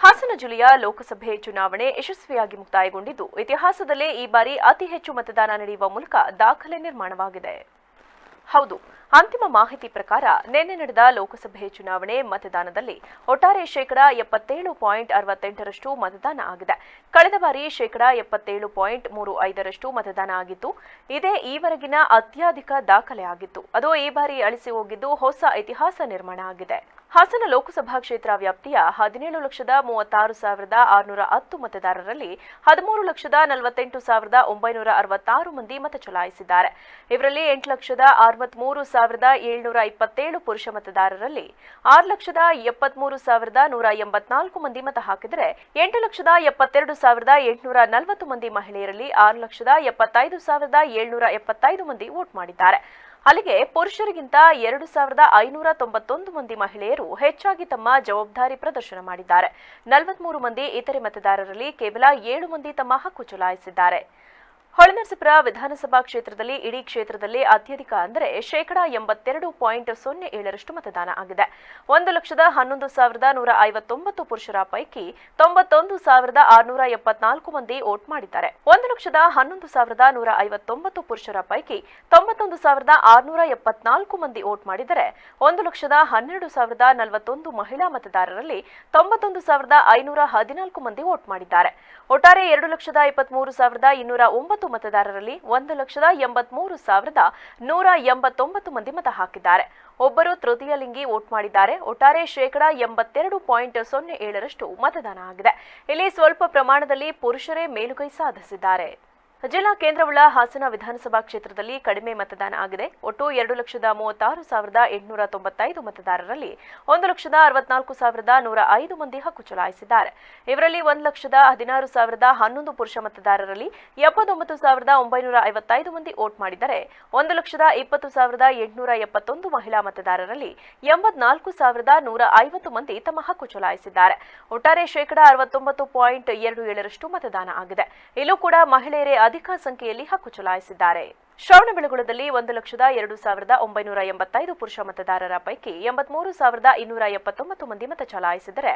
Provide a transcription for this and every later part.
ಹಾಸನ ಜಿಲ್ಲೆಯ ಲೋಕಸಭೆ ಚುನಾವಣೆ ಯಶಸ್ವಿಯಾಗಿ ಮುಕ್ತಾಯಗೊಂಡಿದ್ದು ಇತಿಹಾಸದಲ್ಲೇ ಈ ಬಾರಿ ಅತಿ ಹೆಚ್ಚು ಮತದಾನ ನಡೆಯುವ ಮೂಲಕ ದಾಖಲೆ ನಿರ್ಮಾಣವಾಗಿದೆ. ಹೌದು, ಅಂತಿಮ ಮಾಹಿತಿ ಪ್ರಕಾರ ನಿನ್ನೆ ನಡೆದ ಲೋಕಸಭೆ ಚುನಾವಣೆ ಮತದಾನದಲ್ಲಿ ಒಟ್ಟಾರೆ 77.68% ಮತದಾನ ಆಗಿದೆ. ಕಳೆದ ಬಾರಿ 77.35% ಮತದಾನ ಆಗಿತ್ತು. ಇದೇ ಈವರೆಗಿನ ಅತ್ಯಧಿಕ ದಾಖಲೆ ಆಗಿತ್ತು. ಅದು ಈ ಬಾರಿ ಅಳಿಸಿ ಹೋಗಿದ್ದು ಹೊಸ ಇತಿಹಾಸ ನಿರ್ಮಾಣ ಆಗಿದೆ. ಹಾಸನ ಲೋಕಸಭಾ ಕ್ಷೇತ್ರ ವ್ಯಾಪ್ತಿಯ 17,36,610 ಮತದಾರರಲ್ಲಿ 13,48,966 ಮಂದಿ ಮತ ಚಲಾಯಿಸಿದ್ದಾರೆ. ಇವರಲ್ಲಿ 8,63,727 ಪುರುಷ ಮತದಾರರಲ್ಲಿ 6,73,184 ಮಂದಿ ಮತ ಹಾಕಿದರೆ 8,72,840 ಮಂದಿ ಮಹಿಳೆಯರಲ್ಲಿ 6,75,775 ಮಂದಿ ವೋಟ್ ಮಾಡಿದ್ದಾರೆ. ಅಲ್ಲಿಗೆ ಪುರುಷರಿಗಿಂತ 2,591 ಮಂದಿ ಮಹಿಳೆಯರು ಹೆಚ್ಚಾಗಿ ತಮ್ಮ ಜವಾಬ್ದಾರಿ ಪ್ರದರ್ಶನ ಮಾಡಿದ್ದಾರೆ. 43 ಮಂದಿ ಇತರೆ ಮತದಾರರಲ್ಲಿ ಕೇವಲ 7 ಮಂದಿ ತಮ್ಮ ಹಕ್ಕು ಚಲಾಯಿಸಿದ್ದಾರೆ. ಹೊಳೆನರಸೀಪುರ ವಿಧಾನಸಭಾ ಕ್ಷೇತ್ರದಲ್ಲಿ ಇಡೀ ಕ್ಷೇತ್ರದಲ್ಲಿ ಅತ್ಯಧಿಕ ಅಂದರೆ 82.07% ಮತದಾನ ಆಗಿದೆ. 1,11,159 ಪುರುಷರ ಪೈಕಿ 91,674 ಮಂದಿ ವೋಟ್ ಮಾಡಿದ್ದಾರೆ. 1,11,159 ಪುರುಷರ ಪೈಕಿ 91,674 ಮಂದಿ ವೋಟ್ ಮಾಡಿದರೆ 1,12,041 ಮಹಿಳಾ ಮತದಾರರಲ್ಲಿ 91,514 ಮಂದಿ ವೋಟ್ ಮಾಡಿದ್ದಾರೆ. ಒಟ್ಟಾರೆ 2,23,209 ಮತದಾರರಲ್ಲಿ 1,83,189 ಮಂದಿ ಮತ ಹಾಕಿದ್ದಾರೆ. ಒಬ್ಬರು ತೃತೀಯ ಲಿಂಗಿ ವೋಟ್ ಮಾಡಿದ್ದಾರೆ. ಒಟ್ಟಾರೆ 82.07% ಮತದಾನ ಆಗಿದೆ. ಇಲ್ಲಿ ಸ್ವಲ್ಪ ಪ್ರಮಾಣದಲ್ಲಿ ಪುರುಷರೇ ಮೇಲುಗೈ ಸಾಧಿಸಿದ್ದಾರೆ. ಜಿಲ್ಲಾ ಕೇಂದ್ರವುಳ್ಳ ಹಾಸನ ವಿಧಾನಸಭಾ ಕ್ಷೇತ್ರದಲ್ಲಿ ಕಡಿಮೆ ಮತದಾನ ಆಗಿದೆ. ಒಟ್ಟು 2,36,895 ಮತದಾರರಲ್ಲಿ 1,64,105 ಮಂದಿ ಹಕ್ಕು ಚಲಾಯಿಸಿದ್ದಾರೆ. ಇವರಲ್ಲಿ 1,16,11 ಪುರುಷ ಮತದಾರರಲ್ಲಿ 79,955 ಮಂದಿ ವೋಟ್ ಮಾಡಿದರೆ 1,20,871 ಮಹಿಳಾ ಮತದಾರರಲ್ಲಿ 84,150 ಮಂದಿ ತಮ್ಮ ಹಕ್ಕು ಚಲಾಯಿಸಿದ್ದಾರೆ. ಒಟ್ಟಾರೆ 69.27% ಮತದಾನ ಆಗಿದೆ. ಇಲ್ಲೂ ಕೂಡ ಮಹಿಳೆಯರೇ ಅಧಿಕ ಸಂಖ್ಯೆಯಲ್ಲಿ ಹಕ್ಕು ಚಲಾಯಿಸಿದ್ದಾರೆ. ಶ್ರವಣಬೆಳಗೊಳದಲ್ಲಿ 1,02,985 ಪುರುಷ ಮತದಾರರ ಪೈಕಿ 83,279 ಮಂದಿ ಮತ ಚಲಾಯಿಸಿದರೆ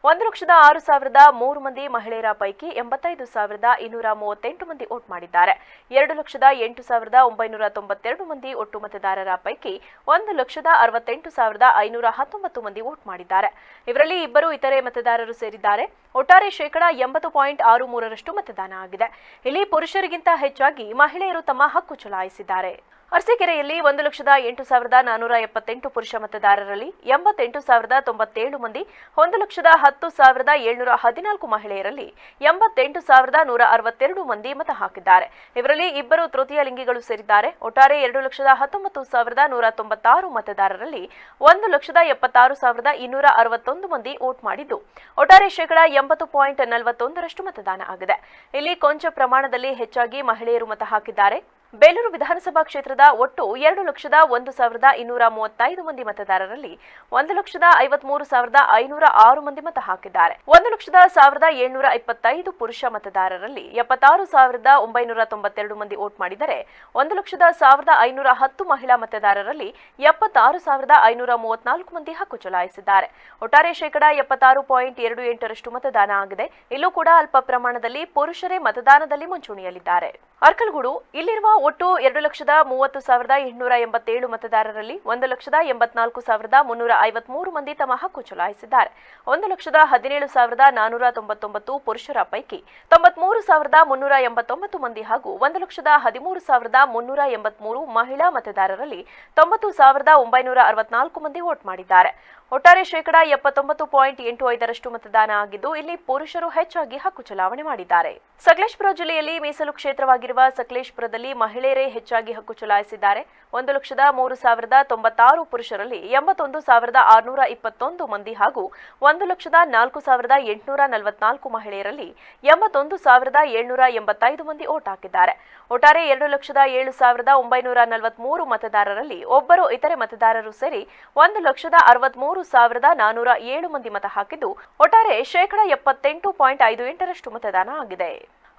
1,06,003 ಮಂದಿ ಮಹಿಳೆಯರ ಪೈಕಿ 85,238 ಮಂದಿ ವೋಟ್ ಮಾಡಿದ್ದಾರೆ. 2,08,992 ಮಂದಿ ಒಟ್ಟು ಮತದಾರರ ಪೈಕಿ 1,68,519 ಮಂದಿ ವೋಟ್ ಮಾಡಿದ್ದಾರೆ. ಇವರಲ್ಲಿ ಇಬ್ಬರು ಇತರೆ ಮತದಾರರು ಸೇರಿದ್ದಾರೆ. ಒಟ್ಟಾರೆ 80.63% ಮತದಾನ ಆಗಿದೆ. ಇಲ್ಲಿ ಪುರುಷರಿಗಿಂತ ಹೆಚ್ಚಾಗಿ ಮಹಿಳೆಯರು ತಮ್ಮ ಹಕ್ಕು ಚಲಾಯಿಸಿದ್ದಾರೆ. ಅರಸೀಕೆರೆಯಲ್ಲಿ 1,08,478 ಪುರುಷ ಮತದಾರರಲ್ಲಿ 88,097 ಮಂದಿ, 1,10,714 ಮಹಿಳೆಯರಲ್ಲಿ 88,162 ಮಂದಿ ಮತ ಹಾಕಿದ್ದಾರೆ. ಇವರಲ್ಲಿ ಇಬ್ಬರು ತೃತೀಯ ಲಿಂಗಿಗಳು ಸೇರಿದ್ದಾರೆ. ಒಟ್ಟಾರೆ 2,19,196 ಮತದಾರರಲ್ಲಿ 1,76,261 ಮಂದಿ ವೋಟ್ ಮಾಡಿದ್ದು ಒಟ್ಟಾರೆ 80.41% ಮತದಾನ ಆಗಿದೆ. ಇಲ್ಲಿ ಕೊಂಚ ಪ್ರಮಾಣದಲ್ಲಿ ಹೆಚ್ಚಾಗಿ ಮಹಿಳೆಯರು ಮತ ಹಾಕಿದ್ದಾರೆ. ಬೇಲೂರು ವಿಧಾನಸಭಾ ಕ್ಷೇತ್ರದ ಒಟ್ಟು 2,01,235 ಮಂದಿ ಮತದಾರರಲ್ಲಿ 1,53,506 ಮಂದಿ ಮತ ಹಾಕಿದ್ದಾರೆ. 1,00,725 ಪುರುಷ ಮತದಾರರಲ್ಲಿ 76,992 ಮಂದಿ ವೋಟ್ ಮಾಡಿದರೆ 1,00,510 ಮಹಿಳಾ ಮತದಾರರಲ್ಲಿ 76,534 ಮಂದಿ ಹಕ್ಕು ಚಲಾಯಿಸಿದ್ದಾರೆ. ಒಟ್ಟಾರೆ 76.28% ಮತದಾನ ಆಗಿದೆ. ಇಲ್ಲೂ ಕೂಡ ಅಲ್ಪ ಪ್ರಮಾಣದಲ್ಲಿ ಪುರುಷರೇ ಮತದಾನದಲ್ಲಿ ಮುಂಚೂಣಿಯಲ್ಲಿದ್ದಾರೆ. ಅರ್ಕಲಗೂಡು ಇಲ್ಲಿರುವ ಒಟ್ಟು 2,30,887 ಮತದಾರರಲ್ಲಿ 1,84,353 ಮಂದಿ ತಮ್ಮ ಹಕ್ಕು ಚಲಾಯಿಸಿದ್ದಾರೆ. 1,17,499 ಪುರುಷರ ಪೈಕಿ 93,389 ಮಂದಿ ಹಾಗೂ 1,13,383 ಮಹಿಳಾ ಮತದಾರರಲ್ಲಿ 90,964 ಮಂದಿ ವೋಟ್ ಮಾಡಿದ್ದಾರೆ. ಒಟ್ಟಾರೆ 79.85% ಮತದಾನ ಆಗಿದ್ದು ಇಲ್ಲಿ ಪುರುಷರು ಹೆಚ್ಚಾಗಿ ಹಕ್ಕು ಚಲಾವಣೆ ಮಾಡಿದ್ದಾರೆ. ಸಕಲೇಶಪುರ ಜಿಲ್ಲೆಯಲ್ಲಿ ಮೀಸಲು ಕ್ಷೇತ್ರವಾಗಿರುವ ಸಕಲೇಶಪುರದಲ್ಲಿ ಮಹಿಳೆಯರೇ ಹೆಚ್ಚಾಗಿ ಹಕ್ಕು ಚಲಾಯಿಸಿದ್ದಾರೆ. 1,03,096 ಪುರುಷರಲ್ಲಿ 81,621 ಮಂದಿ ಹಾಗೂ 1,04,844 ಮಹಿಳೆಯರಲ್ಲಿ 81,785 ಮಂದಿ ವೋಟ್ ಹಾಕಿದ್ದಾರೆ. ಒಟ್ಟಾರೆ 2,07,943 ಮತದಾರರಲ್ಲಿ ಒಬ್ಬರು ಇತರೆ ಮತದಾರರು ಸೇರಿ 1,63,407 ಮಂದಿ ಮತ ಹಾಕಿದ್ದು ಒಟ್ಟಾರೆ 78.58% ಮತದಾನ ಆಗಿದೆ.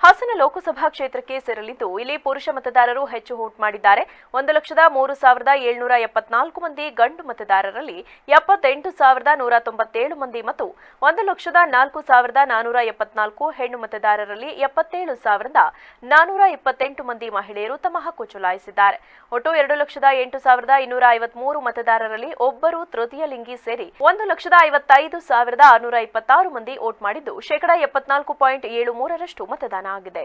ಹಾಸನ ಲೋಕಸಭಾ ಕ್ಷೇತ್ರಕ್ಕೆ ಸೇರಲಿದ್ದು ಇಲ್ಲಿ ಪುರುಷ ಮತದಾರರು ಹೆಚ್ಚು ವೋಟ್ ಮಾಡಿದ್ದಾರೆ. 1,03,774 ಮಂದಿ ಗಂಡು ಮತದಾರರಲ್ಲಿ 78,197 ಮಂದಿ ಮತ್ತು 1,04,474 ಹೆಣ್ಣು ಮತದಾರರಲ್ಲಿ 77,428 ಮಂದಿ ಮಹಿಳೆಯರು ತಮ್ಮ ಹಕ್ಕು ಚಲಾಯಿಸಿದ್ದಾರೆ. ಒಟ್ಟು 2,08,253 ಮತದಾರರಲ್ಲಿ ಒಬ್ಬರು ತೃತೀಯ ಲಿಂಗಿ ಸೇರಿ 1,55,626 ಮಂದಿ ವೋಟ್ ಮಾಡಿದ್ದು ಶೇಕಡಾ 74.73% ಮತದಾನ ಆಗಿದೆ.